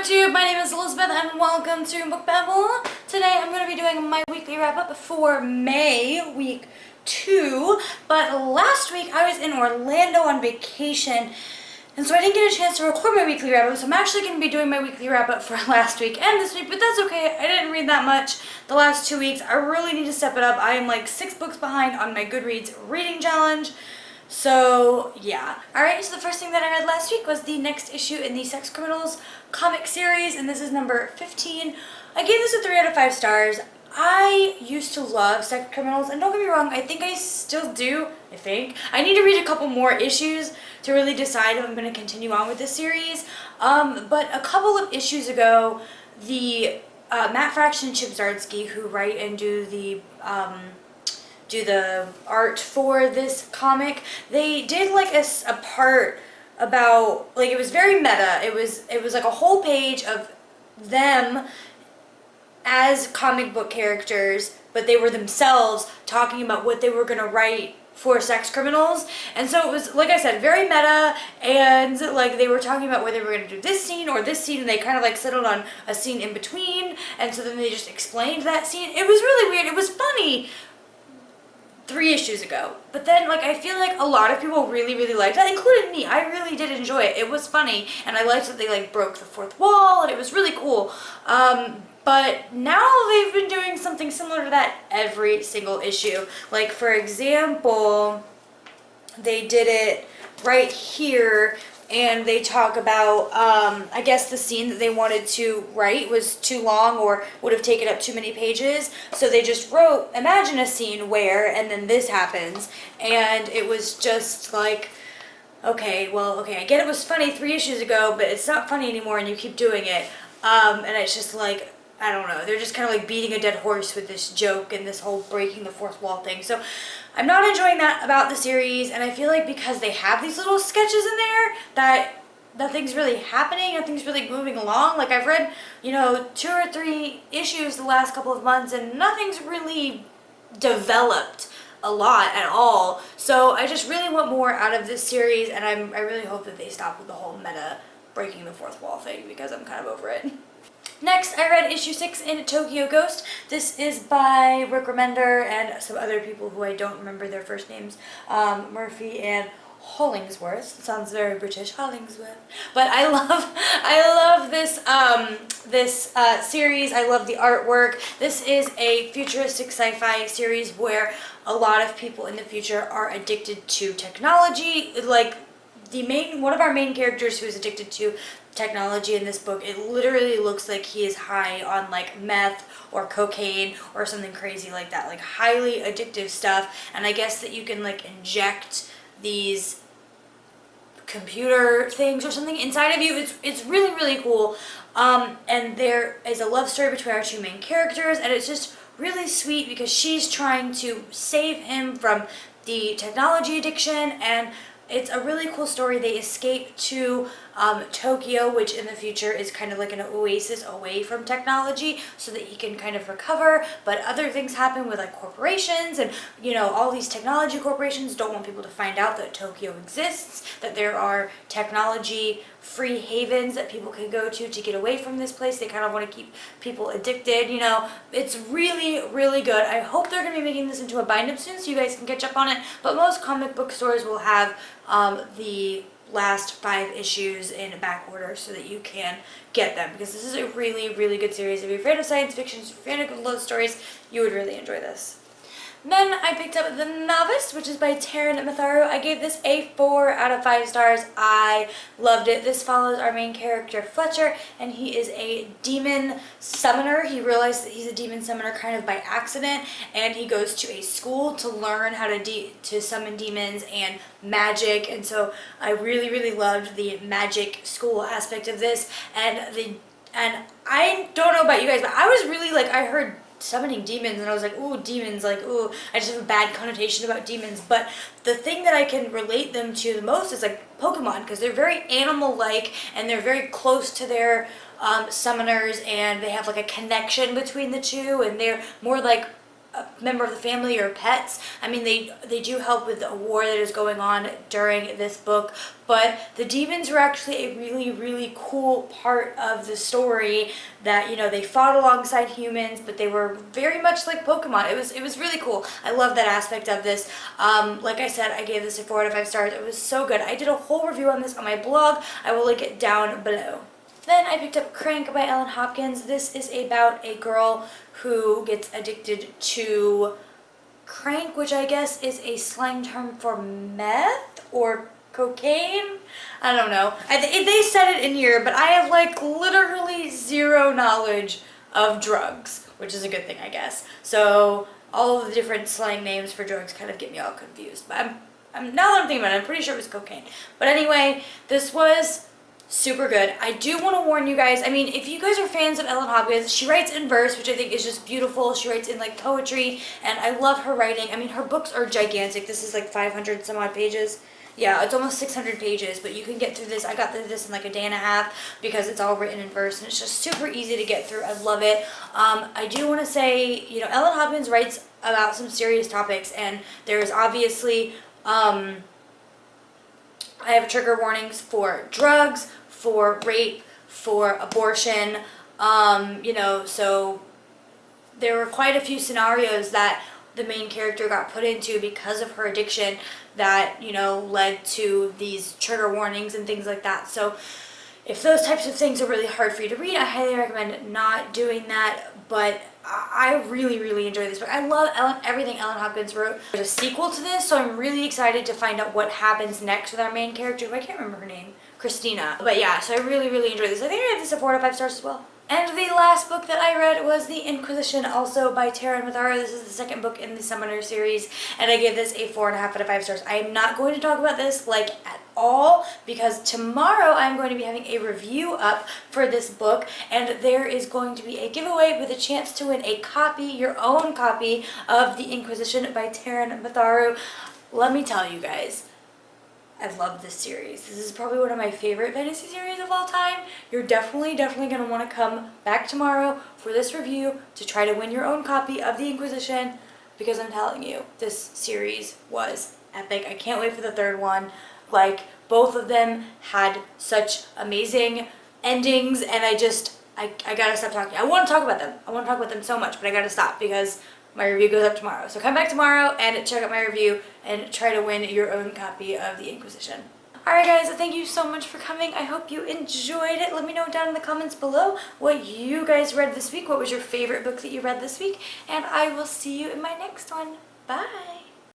YouTube, my name is Elizabeth and welcome to Book Babble. Today I'm going to be doing my weekly wrap-up for May, week 2. But last week I was in Orlando on vacation, and so I didn't get a chance to record my weekly wrap-up, so I'm actually going to be doing my weekly wrap-up for last week and this week, but that's okay. I didn't read that much the last 2 weeks. I really need to step it up. I am like 6 books behind on my Goodreads reading challenge. So, yeah. Alright, so the first thing that I read last week was the next issue in the Sex Criminals comic series, and this is number 15. I gave this a 3 out of 5 stars. I used to love Sex Criminals, and don't get me wrong, I think I still do, I need to read a couple more issues to really decide if I'm going to continue on with this series. But a couple of issues ago, the Matt Fraction and Chip Zdarsky, who write and do the art for this comic, they did like a part about, like, it was very meta. It was like a whole page of them as comic book characters, but they were themselves talking about what they were going to write for Sex Criminals. And so it was, like I said, very meta, and like they were talking about whether they were going to do this scene or this scene, and they kind of like settled on a scene in between, and so then they just explained that scene. It was really weird. It was funny 3 issues ago, but then like I feel like a lot of people really liked that, including me. I really did enjoy it. It was funny, and I liked that they like broke the fourth wall, and it was really cool. But now they've been doing something similar to that every single issue. Like, for example, they did it right here, and they talk about, I guess the scene that they wanted to write was too long or would have taken up too many pages. So they just wrote, imagine a scene where, and then this happens. And it was just like, okay, I get it was funny 3 issues ago, but it's not funny anymore and you keep doing it. And it's just like, I don't know, they're just kind of like beating a dead horse with this joke and this whole breaking the fourth wall thing. So I'm not enjoying that about the series, and I feel like because they have these little sketches in there that nothing's really happening, nothing's really moving along. Like, I've read, 2 or 3 issues the last couple of months, and nothing's really developed a lot at all. So I just really want more out of this series, and I really hope that they stop with the whole meta breaking the fourth wall thing, because I'm kind of over it. Next, I read issue 6 in Tokyo Ghost. This is by Rick Remender and some other people who I don't remember their first names, Murphy and Hollingsworth. Sounds very British, Hollingsworth. But I love this series. I love the artwork. This is a futuristic sci-fi series where a lot of people in the future are addicted to technology. Like, one of our main characters who is addicted to technology in this book, it literally looks like he is high on like meth or cocaine or something crazy like that, like highly addictive stuff. And I guess that you can like inject these computer things or something inside of you. It's really cool. And there is a love story between our 2 main characters, and it's just really sweet because she's trying to save him from the technology addiction, and it's a really cool story. They escape to Tokyo, which in the future is kind of like an oasis away from technology, so that he can kind of recover. But other things happen with like corporations, and all these technology corporations don't want people to find out that Tokyo exists, that there are technology free havens that people can go to get away from this place. They kind of want to keep people addicted. It's really good. I hope they're going to be making this into a bind-up soon so you guys can catch up on it. But most comic book stores will have the last 5 issues in back order so that you can get them, because this is a really good series. If you're a fan of science fiction, if you're a fan of love stories, you would really enjoy this. Then I picked up The Novice, which is by Taryn Matharu. I gave this a 4 out of 5 stars. I loved it. This follows our main character, Fletcher, and he is a demon summoner. He realized that he's a demon summoner kind of by accident, and he goes to a school to learn how to summon demons and magic. And so I really loved the magic school aspect of this. And I don't know about you guys, but I was really like, I heard summoning demons and I was like, ooh, demons, like, ooh, I just have a bad connotation about demons. But the thing that I can relate them to the most is like Pokemon, because they're very animal-like and they're very close to their summoners, and they have like a connection between the two, and they're more like a member of the family or pets. I mean, they do help with a war that is going on during this book, but the demons were actually a really, really cool part of the story that, you know, they fought alongside humans, but they were very much like Pokemon. It was really cool. I love that aspect of this. Like I said, I gave this a 4 out of 5 stars. It was so good. I did a whole review on this on my blog. I will link it down below. Then I picked up Crank by Ellen Hopkins. This is about a girl who gets addicted to crank, which I guess is a slang term for meth or cocaine. I don't know. They said it in here, but I have like literally zero knowledge of drugs, which is a good thing, I guess. So all of the different slang names for drugs kind of get me all confused. But I'm now that I'm thinking about it, I'm pretty sure it was cocaine. But anyway, this was super good. I do want to warn you guys, I mean, if you guys are fans of Ellen Hopkins, she writes in verse, which I think is just beautiful. She writes in like poetry, and I love her writing. I mean, her books are gigantic. This is like 500 some odd pages. Yeah, it's almost 600 pages, but you can get through this. I got through this in like a day and a half because it's all written in verse, and it's just super easy to get through. I love it. I do want to say, you know, Ellen Hopkins writes about some serious topics, and there is obviously, I have trigger warnings for drugs, for rape, for abortion, you know, so there were quite a few scenarios that the main character got put into because of her addiction that, you know, led to these trigger warnings and things like that. So if those types of things are really hard for you to read, I highly recommend not doing that. But I really, really enjoy this book. I love everything Ellen Hopkins wrote. There's a sequel to this, so I'm really excited to find out what happens next with our main character, who I can't remember her name, Christina. But yeah, so I really, really enjoyed this. I think I gave this a 4 out of 5 stars as well. And the last book that I read was The Inquisition, also by Taryn Mathara. This is the second book in the Summoner series, and I gave this a 4.5 out of 5 stars. I am not going to talk about this like at all because tomorrow I'm going to be having a review up for this book, and there is going to be a giveaway with a chance to win a copy, your own copy of The Inquisition by Taryn Mathara. Let me tell you guys, I love this series. This is probably one of my favorite fantasy series of all time. You're definitely going to want to come back tomorrow for this review to try to win your own copy of The Inquisition, because I'm telling you, this series was epic. I can't wait for the third one. Like, both of them had such amazing endings, and I gotta stop talking. I want to talk about them. I want to talk about them so much, but I gotta stop because my review goes up tomorrow. So come back tomorrow and check out my review and try to win your own copy of The Inquisition. Alright guys, thank you so much for coming. I hope you enjoyed it. Let me know down in the comments below what you guys read this week. What was your favorite book that you read this week? And I will see you in my next one. Bye!